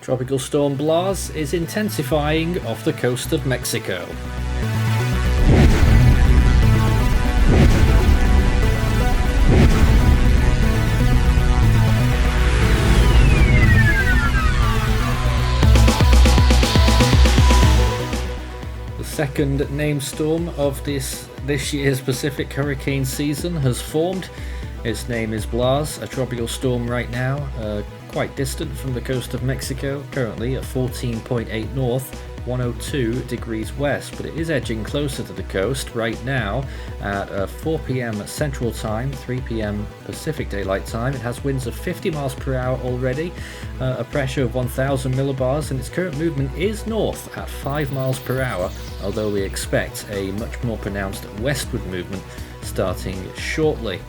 Tropical Storm Blas is intensifying off the coast of Mexico. The second named storm of this year's Pacific hurricane season has formed. Its name is Blas, a tropical storm right now, quite distant from the coast of Mexico, currently at 14.8 north, 102 degrees west, but it is edging closer to the coast right now at 4 p.m. Central Time, 3 p.m. Pacific Daylight Time. It has winds of 50 miles per hour already, a pressure of 1,000 millibars, and its current movement is north at 5 miles per hour, although we expect a much more pronounced westward movement starting shortly.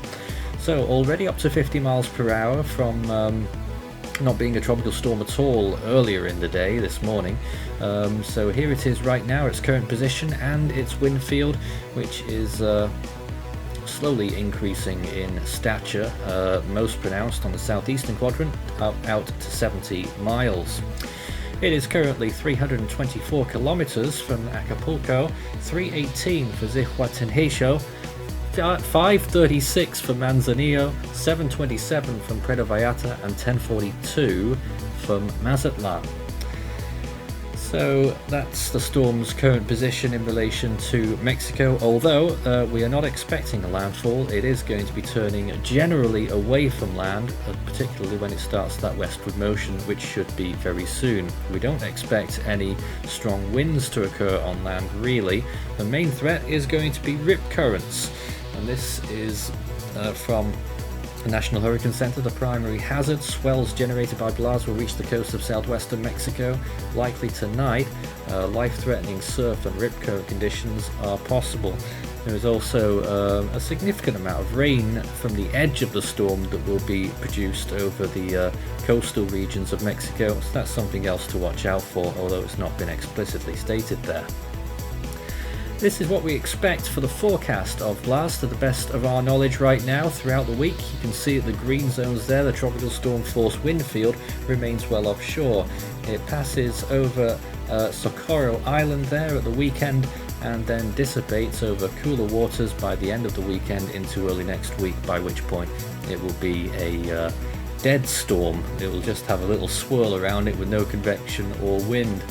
So already up to 50 miles per hour from not being a tropical storm at all earlier in the day this morning. So here it is right now, its current position and its wind field, which is slowly increasing in stature, most pronounced on the southeastern quadrant, out to 70 miles. It is currently 324 kilometers from Acapulco, 318 for Zihuatanejo, 536 from Manzanillo, 727 from Puerto Vallarta, and 1042 from Mazatlan. So that's the storm's current position in relation to Mexico. Although we are not expecting a landfall, it is going to be turning generally away from land, particularly when it starts that westward motion, which should be very soon. We don't expect any strong winds to occur on land really. The main threat is going to be rip currents. And this is from the National Hurricane Center. The primary hazard, swells generated by Blas, will reach the coast of southwestern Mexico likely tonight. Life-threatening surf and rip current conditions are possible. There is also a significant amount of rain from the edge of the storm that will be produced over the coastal regions of Mexico. So that's something else to watch out for, although it's not been explicitly stated there. This is what we expect for the forecast of Blas to the best of our knowledge right now throughout the week. You can see at the green zones there, the tropical storm force wind field remains well offshore. It passes over Socorro Island there at the weekend and then dissipates over cooler waters by the end of the weekend into early next week, by which point it will be a dead storm. It will just have a little swirl around it with no convection or wind.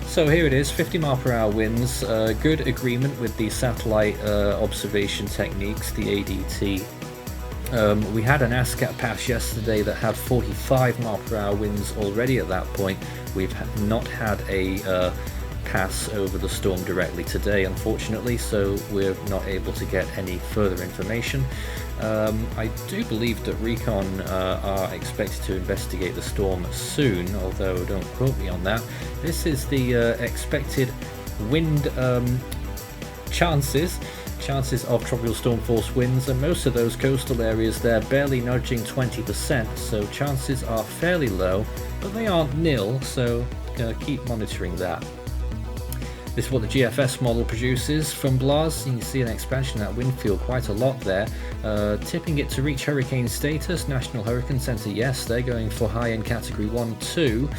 So here it is, 50 mile per hour winds, good agreement with the satellite observation techniques, the ADT. We had an ASCAP pass yesterday that had 45 mile per hour winds already at that point. We've not had a pass over the storm directly today, unfortunately, so we're not able to get any further information. I do believe that Recon are expected to investigate the storm soon, although don't quote me on that. This is the expected wind chances of tropical storm force winds, and most of those coastal areas they're barely nudging 20%, so chances are fairly low, but they aren't nil, so keep monitoring that. This is what the GFS model produces from Blas. You can see an expansion of that wind field quite a lot there, tipping it to reach hurricane status. National Hurricane Center, yes, they're going for high-end category 1-2,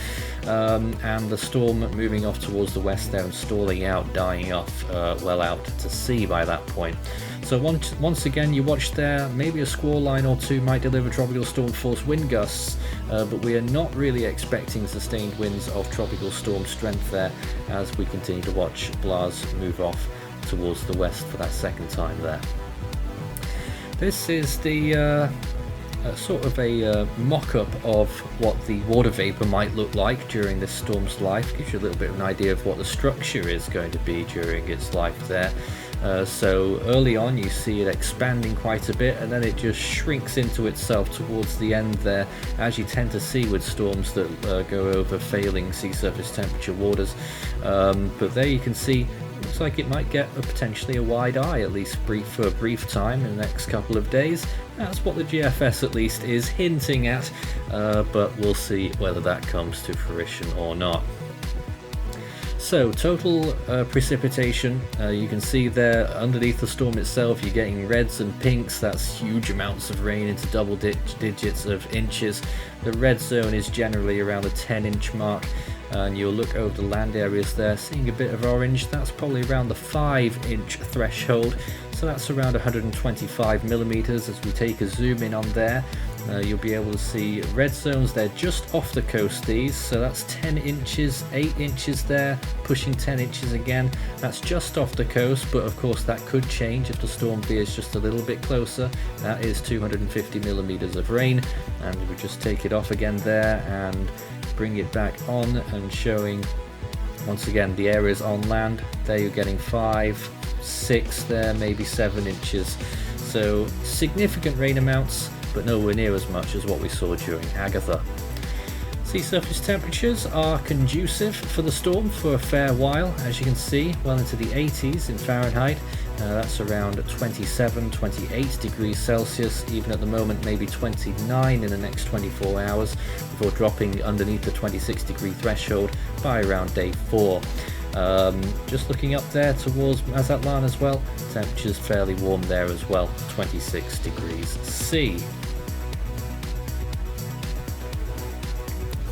and the storm moving off towards the west there and stalling out, dying off well out to sea by that point. So once again, you watch there, maybe a squall line or two might deliver tropical storm force wind gusts, but we are not really expecting sustained winds of tropical storm strength there as we continue to watch Blas move off towards the west for that second time there. This is the sort of a mock-up of what the water vapor might look like during this storm's life. Gives you a little bit of an idea of what the structure is going to be during its life there. So early on you see it expanding quite a bit, and then it just shrinks into itself towards the end there, as you tend to see with storms that go over failing sea surface temperature waters. But there you can see, looks like it might get potentially a wide eye, at least for a brief time in the next couple of days. That's what the GFS at least is hinting at, but we'll see whether that comes to fruition or not. So total precipitation, you can see there underneath the storm itself you're getting reds and pinks. That's huge amounts of rain into double digits of inches. The red zone is generally around the 10-inch mark, and you'll look over the land areas there, seeing a bit of orange. That's probably around the 5-inch threshold, so that's around 125 millimeters. As we take a zoom in on there, you'll be able to see red zones. They're just off the coast, these, so that's 10 inches, 8 inches there, pushing 10 inches again. That's just off the coast, but of course that could change if the storm veers just a little bit closer. That is 250 millimeters of rain, and we just take it off again there and bring it back on, and showing once again the areas on land. There you're getting 5, 6 there, maybe 7 inches. So significant rain amounts, but nowhere near as much as what we saw during Agatha. Sea surface temperatures are conducive for the storm for a fair while, as you can see, well into the 80s in Fahrenheit. That's around 27, 28 degrees Celsius, even at the moment maybe 29 in the next 24 hours, before dropping underneath the 26 degree threshold by around day 4. Just looking up there towards Mazatlan as well, temperatures fairly warm there as well, 26 degrees C.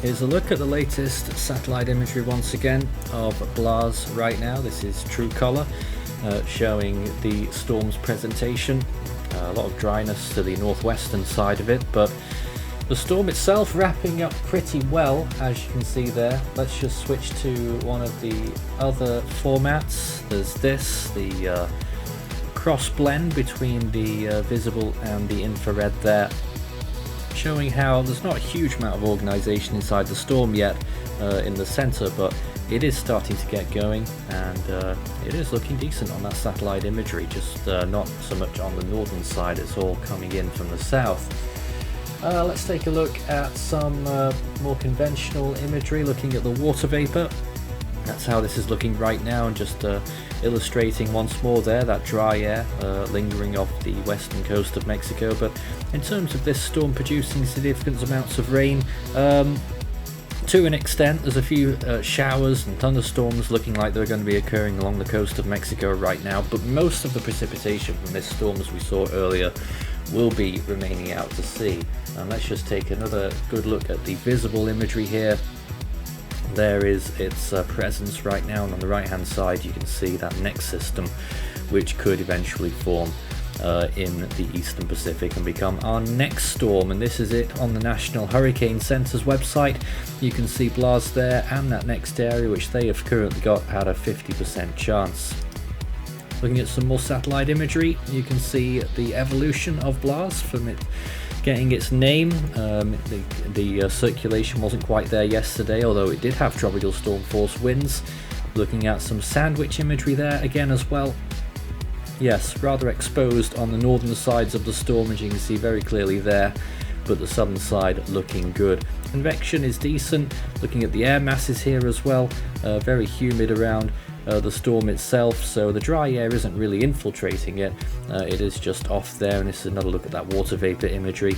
Here's a look at the latest satellite imagery once again of Blas right now. This is true color, showing the storm's presentation. A lot of dryness to the northwestern side of it, but the storm itself wrapping up pretty well, as you can see there. Let's just switch to one of the other formats. There's this, the cross blend between the visible and the infrared there, showing how there's not a huge amount of organization inside the storm yet in the center, but it is starting to get going, and it is looking decent on that satellite imagery, just not so much on the northern side. It's all coming in from the south. Let's take a look at some more conventional imagery, looking at the water vapor. That's how this is looking right now, and just illustrating once more there that dry air lingering off the western coast of Mexico. But in terms of this storm producing significant amounts of rain, to an extent, there's a few showers and thunderstorms looking like they're going to be occurring along the coast of Mexico right now, but most of the precipitation from this storm, as we saw earlier, will be remaining out to sea. And let's just take another good look at the visible imagery here. There is its presence right now, and on the right hand side you can see that next system, which could eventually form in the eastern Pacific and become our next storm. And this is it on the National Hurricane Center's website. You can see Blas there and that next area, which they have currently got at a 50% chance. Looking at some more satellite imagery, you can see the evolution of Blas from it getting its name. The circulation wasn't quite there yesterday, although it did have tropical storm force winds. Looking at some sandwich imagery there again as well. Yes, rather exposed on the northern sides of the storm, as you can see very clearly there, but the southern side looking good. Convection is decent. Looking at the air masses here as well, very humid around the storm itself, so the dry air isn't really infiltrating it. It is just off there, and this is another look at that water vapor imagery.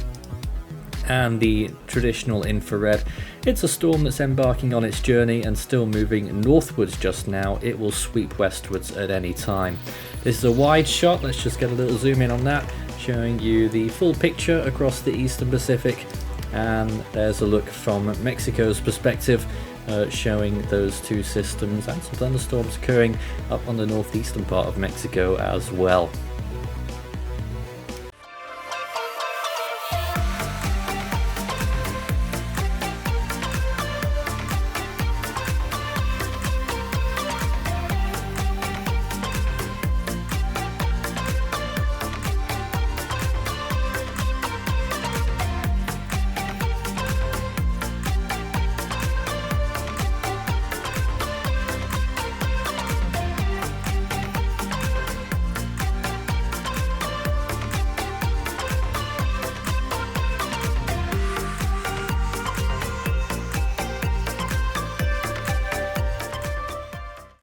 And the traditional infrared. It's a storm that's embarking on its journey and still moving northwards just now. It will sweep westwards at any time. This is a wide shot. Let's just get a little zoom in on that, showing you the full picture across the eastern Pacific. And there's a look from Mexico's perspective, showing those two systems and some thunderstorms occurring up on the northeastern part of Mexico as well.